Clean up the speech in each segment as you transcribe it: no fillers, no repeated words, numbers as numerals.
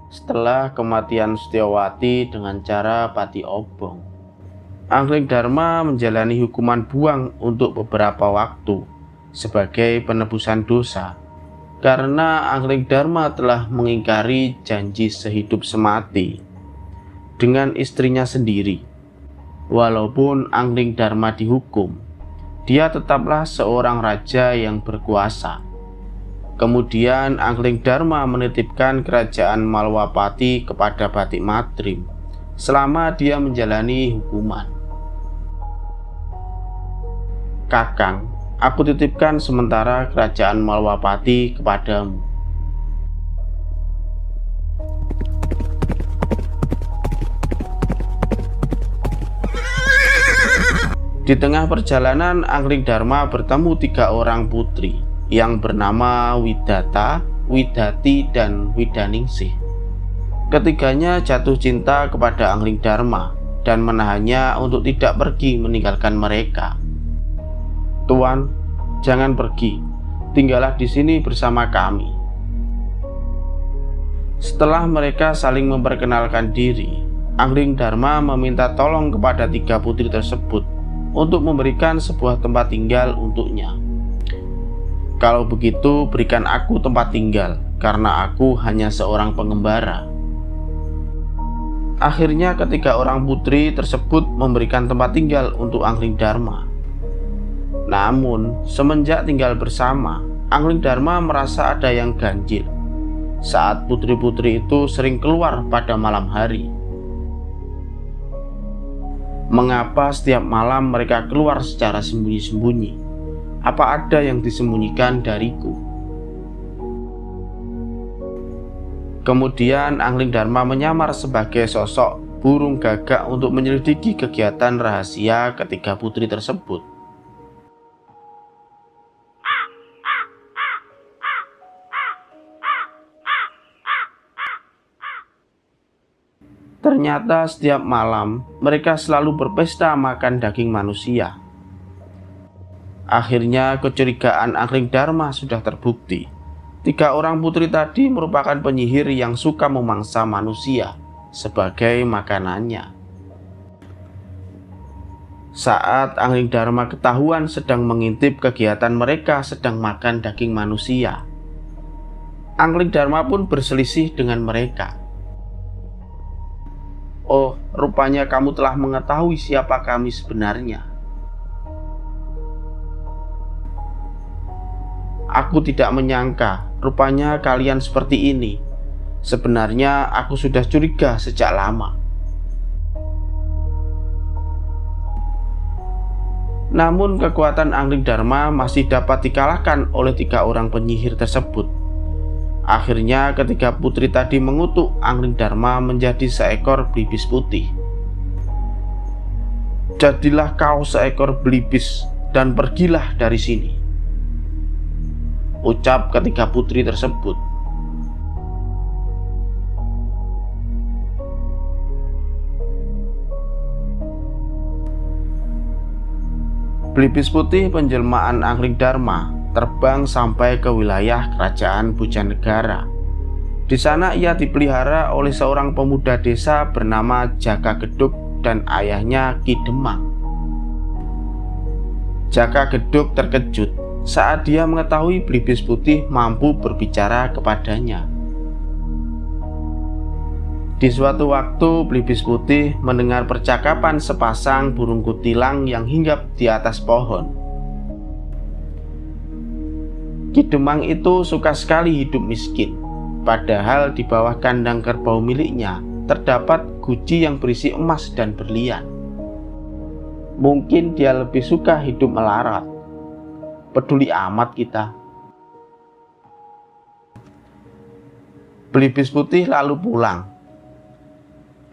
setelah kematian Setyawati dengan cara pati obong. Angling Darma menjalani hukuman buang untuk beberapa waktu sebagai penebusan dosa, karena Angling Darma telah mengingkari janji sehidup semati dengan istrinya sendiri. Walaupun Angling Darma dihukum, dia tetaplah seorang raja yang berkuasa. Kemudian Angling Darma menitipkan kerajaan Malwapati kepada Batik Matrim selama dia menjalani hukuman. Kakang, aku titipkan sementara kerajaan Malwapati kepadamu. Di tengah perjalanan, Angling Darma bertemu 3 orang putri yang bernama Widata, Widati, dan Widaningsih. Ketiganya jatuh cinta kepada Angling Darma dan menahannya untuk tidak pergi meninggalkan mereka. "Tuan, jangan pergi, tinggallah di sini bersama kami." Setelah mereka saling memperkenalkan diri, Angling Darma meminta tolong kepada 3 putri tersebut untuk memberikan sebuah tempat tinggal untuknya. "Kalau begitu, berikan aku tempat tinggal, karena aku hanya seorang pengembara." Akhirnya ketiga orang putri tersebut memberikan tempat tinggal untuk Angling Darma. Namun, semenjak tinggal bersama, Angling Darma merasa ada yang ganjil saat putri-putri itu sering keluar pada malam hari. Mengapa setiap malam mereka keluar secara sembunyi-sembunyi? Apa ada yang disembunyikan dariku? Kemudian Angling Darma menyamar sebagai sosok burung gagak untuk menyelidiki kegiatan rahasia ketiga putri tersebut. Ternyata setiap malam mereka selalu berpesta makan daging manusia. Akhirnya kecurigaan Angling Darma sudah terbukti. 3 orang putri tadi merupakan penyihir yang suka memangsa manusia sebagai makanannya. Saat Angling Darma ketahuan sedang mengintip kegiatan mereka sedang makan daging manusia, Angling Darma pun berselisih dengan mereka. "Oh, rupanya kamu telah mengetahui siapa kami sebenarnya. Aku tidak menyangka, rupanya kalian seperti ini. Sebenarnya aku sudah curiga sejak lama." Namun kekuatan Angling Darma masih dapat dikalahkan oleh 3 orang penyihir tersebut. Akhirnya ketiga putri tadi mengutuk Angling Darma menjadi seekor belibis putih. "Jadilah kau seekor belibis dan pergilah dari sini," ucap ketiga putri tersebut. Belibis putih penjelmaan Angling Darma terbang sampai ke wilayah kerajaan Bojanegara. Di sana ia dipelihara oleh seorang pemuda desa bernama Jaka Geduk dan ayahnya Ki Demang. Jaka Geduk terkejut saat dia mengetahui belibis putih mampu berbicara kepadanya. Di suatu waktu, belibis putih mendengar percakapan sepasang burung kutilang yang hinggap di atas pohon. Ki Demang itu suka sekali hidup miskin, padahal di bawah kandang kerbau miliknya terdapat guci yang berisi emas dan berlian. Mungkin dia lebih suka hidup melarat. Peduli amat kita. Belibis putih lalu pulang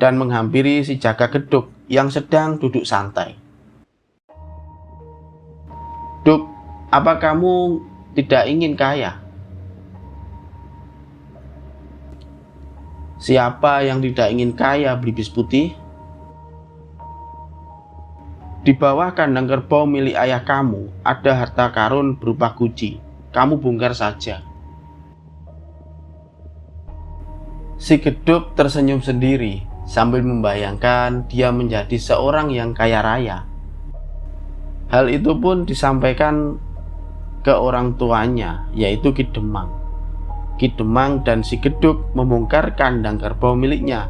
dan menghampiri si Jaka Geduk yang sedang duduk santai. "Duk, apa kamu tidak ingin kaya?" "Siapa yang tidak ingin kaya, belibis putih? Di bawah kandang kerbau milik ayah kamu ada harta karun berupa guci. Kamu bongkar saja." Si Geduk tersenyum sendiri sambil membayangkan dia menjadi seorang yang kaya raya. Hal itu pun disampaikan ke orang tuanya, yaitu Ki Demang. Ki Demang dan si Geduk membongkar kandang kerbau miliknya,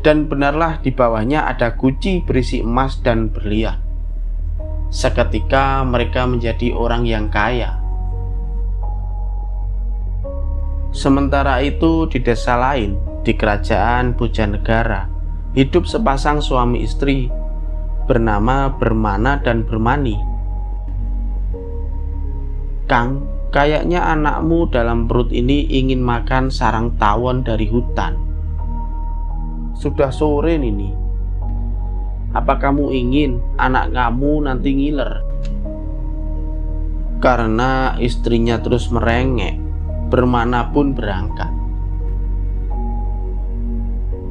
dan benarlah di bawahnya ada guci berisi emas dan berlian. Seketika mereka menjadi orang yang kaya. Sementara itu di desa lain, di kerajaan Bojanegara, hidup sepasang suami istri bernama Bermana dan Bermani. "Kang, kayaknya anakmu dalam perut ini ingin makan sarang tawon dari hutan. Sudah sore ini. Apa kamu ingin anak kamu nanti ngiler?" Karena istrinya terus merengek, Bermana pun berangkat.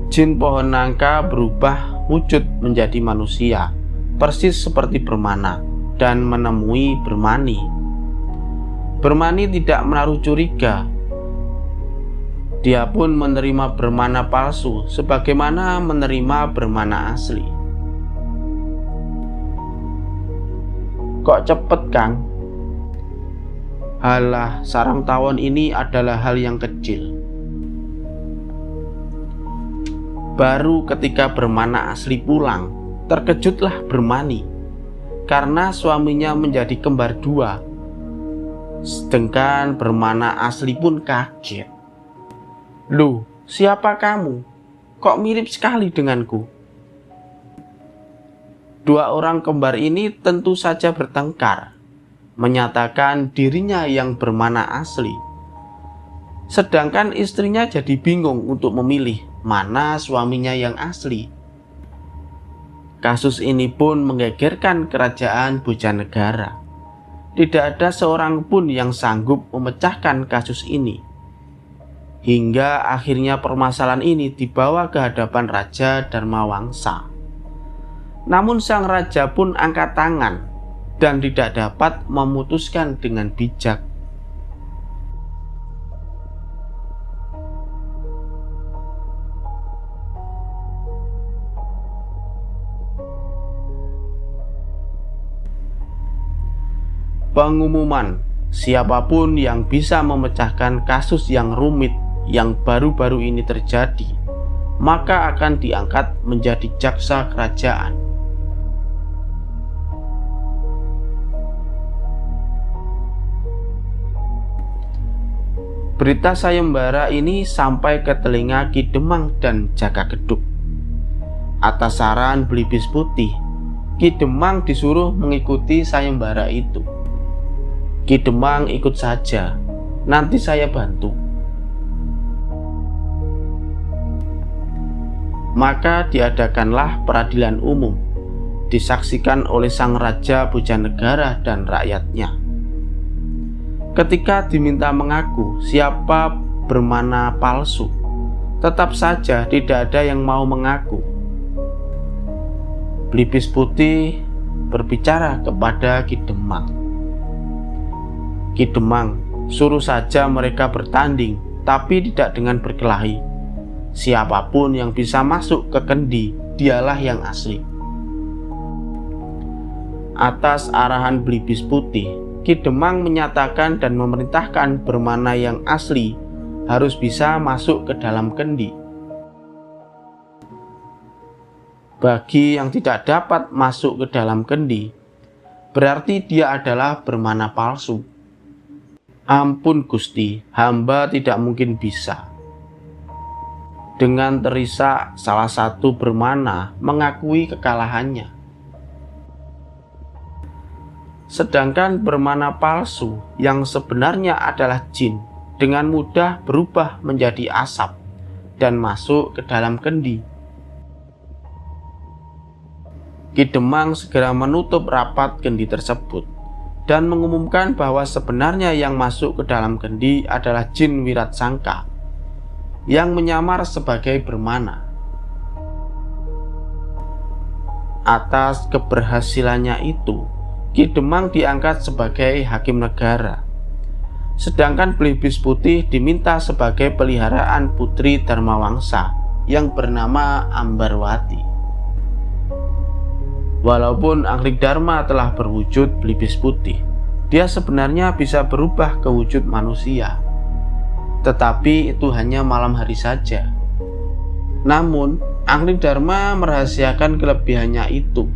Jin pohon nangka berubah wujud menjadi manusia, persis seperti Bermana, dan menemui Bermani. Bermani tidak menaruh curiga. Dia pun menerima Bermana palsu sebagaimana menerima Bermana asli. "Kok cepet, Kang?" "Halah, sarang tawon ini adalah hal yang kecil." Baru ketika Bermana asli pulang, terkejutlah Bermani karena suaminya menjadi kembar dua. Sedangkan Bermana asli pun kaget. "Loh, siapa kamu? Kok mirip sekali denganku?" Dua orang kembar ini tentu saja bertengkar, menyatakan dirinya yang Bermana asli. Sedangkan istrinya jadi bingung untuk memilih mana suaminya yang asli. Kasus ini pun menggegerkan kerajaan Bojanegara. Tidak ada seorang pun yang sanggup memecahkan kasus ini. Hingga akhirnya permasalahan ini dibawa ke hadapan Raja Dharmawangsa. Namun sang raja pun angkat tangan dan tidak dapat memutuskan dengan bijak. Pengumuman, siapapun yang bisa memecahkan kasus yang rumit yang baru-baru ini terjadi, maka akan diangkat menjadi jaksa kerajaan. Berita sayembara ini sampai ke telinga Ki Demang dan Jaka Geduk. Atas saran Belibis Putih, Ki Demang disuruh mengikuti sayembara itu. Ki Demang ikut saja, nanti saya bantu. Maka diadakanlah peradilan umum, disaksikan oleh sang Raja Bojanegara dan rakyatnya. Ketika diminta mengaku siapa Bermana palsu, tetap saja tidak ada yang mau mengaku. Belibis Putih berbicara kepada Ki Demang. "Ki Demang, suruh saja mereka bertanding, tapi tidak dengan berkelahi. Siapapun yang bisa masuk ke kendi, dialah yang asli." Atas arahan Belibis Putih, Ki Demang menyatakan dan memerintahkan Bermana yang asli harus bisa masuk ke dalam kendi. Bagi yang tidak dapat masuk ke dalam kendi, berarti dia adalah Bermana palsu. "Ampun Gusti, hamba tidak mungkin bisa." Dengan terisak, salah satu Bermana mengakui kekalahannya. Sedangkan Bermana palsu yang sebenarnya adalah jin dengan mudah berubah menjadi asap dan masuk ke dalam kendi. Ki Demang segera menutup rapat kendi tersebut dan mengumumkan bahwa sebenarnya yang masuk ke dalam kendi adalah jin Wiratsangka yang menyamar sebagai Bermana. Atas keberhasilannya itu, Ki Demang diangkat sebagai hakim negara. Sedangkan Belibis Putih diminta sebagai peliharaan putri Dharmawangsa yang bernama Ambarwati. Walaupun Angling Dharma telah berwujud Belibis Putih, dia sebenarnya bisa berubah ke wujud manusia. Tetapi itu hanya malam hari saja. Namun, Angling Dharma merahasiakan kelebihannya itu,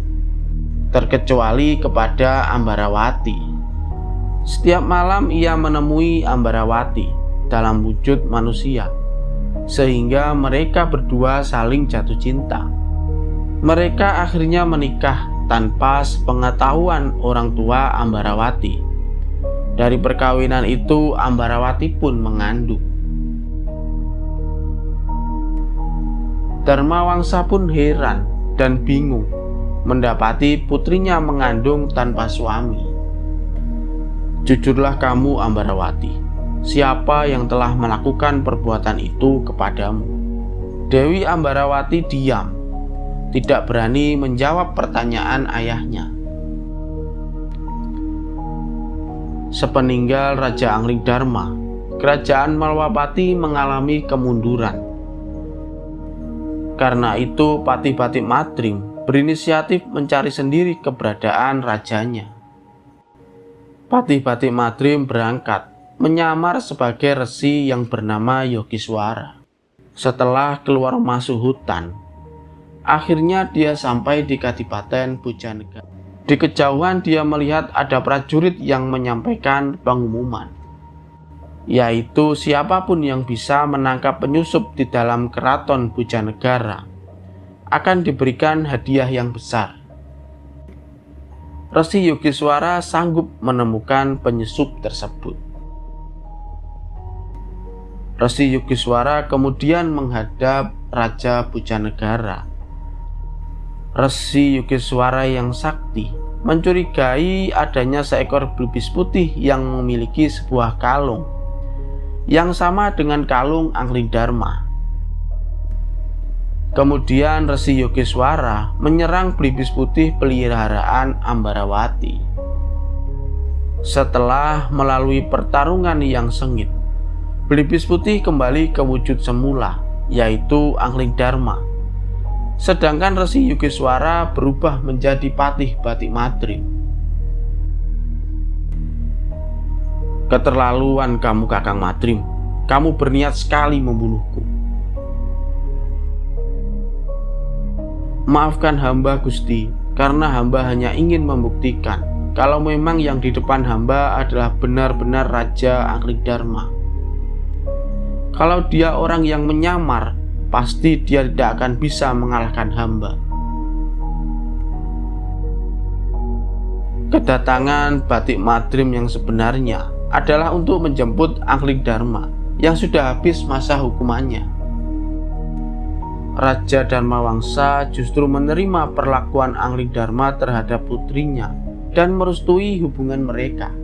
terkecuali kepada Ambarawati. Setiap malam ia menemui Ambarawati dalam wujud manusia, sehingga mereka berdua saling jatuh cinta. Mereka akhirnya menikah tanpa sepengetahuan orang tua Ambarawati. Dari perkawinan itu, Ambarawati pun mengandung. Dharmawangsa pun heran dan bingung mendapati putrinya mengandung tanpa suami. Jujurlah kamu, Ambarawati, siapa yang telah melakukan perbuatan itu kepadamu? Dewi Ambarawati diam, tidak berani menjawab pertanyaan ayahnya. Sepeninggal Raja Angling Dharma, kerajaan Malwapati mengalami kemunduran. Karena itu Patih Batik Madrim berinisiatif mencari sendiri keberadaan rajanya. Patih Batik Madrim berangkat menyamar sebagai resi yang bernama Yogiswara. Setelah keluar masuk hutan, akhirnya dia sampai di Kadipaten Bojanegara. Di kejauhan dia melihat ada prajurit yang menyampaikan pengumuman, yaitu siapapun yang bisa menangkap penyusup di dalam keraton Bojanegara akan diberikan hadiah yang besar. Resi Yogiswara sanggup menemukan penyusup tersebut. Resi Yogiswara kemudian menghadap Raja Bojanegara. Resi Yogiswara yang sakti mencurigai adanya seekor Belibis Putih yang memiliki sebuah kalung yang sama dengan kalung Angling Dharma. Kemudian Resi Yogiswara menyerang Belibis Putih peliharaan Ambarawati. Setelah melalui pertarungan yang sengit, Belibis Putih kembali ke wujud semula, yaitu Angling Dharma. Sedangkan Resi Yogiswara berubah menjadi Patih Batik Madrim. Keterlaluan kamu, Kakang Madrim. Kamu berniat sekali membunuhku. Maafkan hamba, Gusti, karena hamba hanya ingin membuktikan kalau memang yang di depan hamba adalah benar-benar Raja Angling Dharma. Kalau dia orang yang menyamar, pasti dia tidak akan bisa mengalahkan hamba. Kedatangan Batik Madrim yang sebenarnya adalah untuk menjemput Angling Dharma yang sudah habis masa hukumannya. Raja Dharmawangsa justru menerima perlakuan Angling Dharma terhadap putrinya dan merestui hubungan mereka.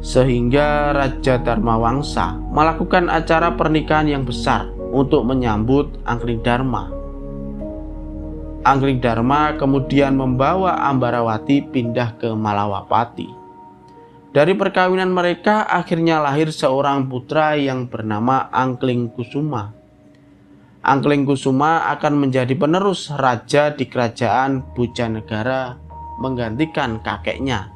Sehingga Raja Dharmawangsa melakukan acara pernikahan yang besar untuk menyambut Angling Dharma. Angling Dharma kemudian membawa Ambarawati pindah ke Malawapati. Dari perkawinan mereka akhirnya lahir seorang putra yang bernama Angling Kusuma. Angling Kusuma akan menjadi penerus raja di kerajaan Bojanegara menggantikan kakeknya,